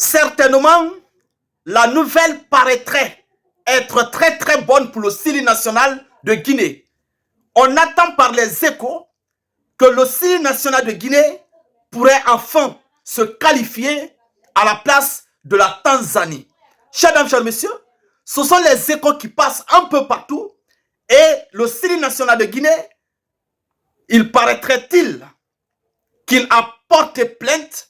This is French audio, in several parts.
Certainement, la nouvelle paraîtrait être très très bonne pour le style national de Guinée. On attend par les échos que le style national de Guinée pourrait enfin se qualifier à la place de la Tanzanie. Chers dames, chers messieurs, ce sont les échos qui passent un peu partout et le style national de Guinée, il paraîtrait-il qu'il a porté plainte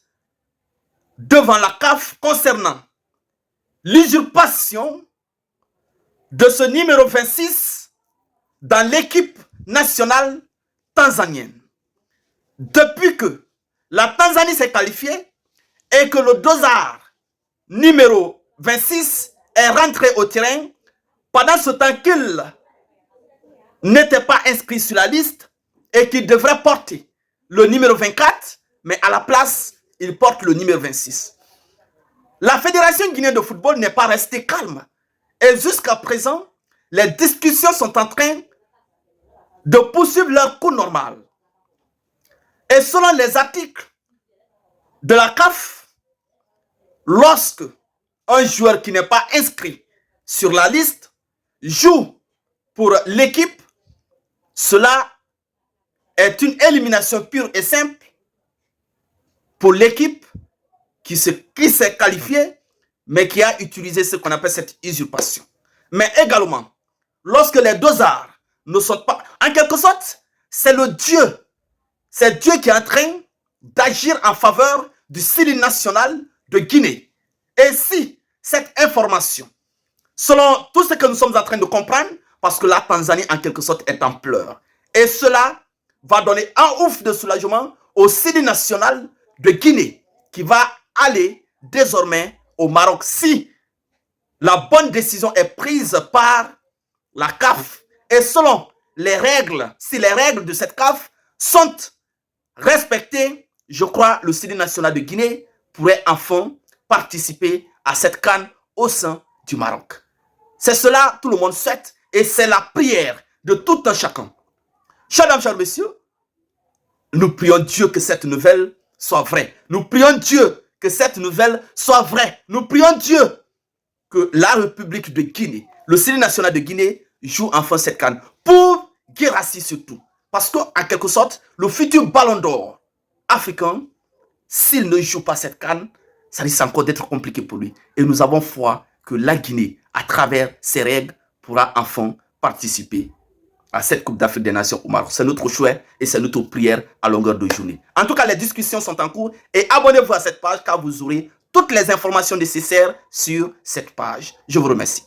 devant la CAF concernant l'usurpation de ce numéro 26 dans l'équipe nationale tanzanienne. Depuis que la Tanzanie s'est qualifiée et que le dosard numéro 26 est rentré au terrain, pendant ce temps qu'il n'était pas inscrit sur la liste et qu'il devrait porter le numéro 24, mais à la place, il porte le numéro 26. La Fédération guinéenne de football n'est pas restée calme. Et jusqu'à présent, les discussions sont en train de poursuivre leur cours normal. Et selon les articles de la CAF, lorsque un joueur qui n'est pas inscrit sur la liste joue pour l'équipe, cela est une élimination pure et simple pour l'équipe qui s'est qualifiée, mais qui a utilisé ce qu'on appelle cette usurpation. Mais également, lorsque les dosards ne sont pas... En quelque sorte, c'est le Dieu. C'est Dieu qui est en train d'agir en faveur du style national de Guinée. Et si cette information, selon tout ce que nous sommes en train de comprendre, parce que la Tanzanie, en quelque sorte, est en pleurs. Et cela va donner un ouf de soulagement au style national de Guinée, qui va aller désormais au Maroc si la bonne décision est prise par la CAF et selon les règles, si les règles de cette CAF sont respectées, je crois le style national de Guinée pourrait enfin participer à cette CAN au sein du Maroc. C'est cela, tout le monde souhaite et c'est la prière de tout un chacun. Chers dames, chers messieurs, nous prions Dieu que cette nouvelle soit vraie. Nous prions Dieu que cette nouvelle soit vraie. Nous prions Dieu que la République de Guinée, le style national de Guinée, joue enfin cette CAN. Pour Guirassy surtout. Parce qu'en quelque sorte, le futur ballon d'or africain, s'il ne joue pas cette CAN, ça risque encore d'être compliqué pour lui. Et nous avons foi que la Guinée, à travers ses règles, pourra enfin participer à cette Coupe d'Afrique des Nations au Maroc. C'est notre choix et c'est notre prière à longueur de journée. En tout cas, les discussions sont en cours et abonnez-vous à cette page car vous aurez toutes les informations nécessaires sur cette page. Je vous remercie.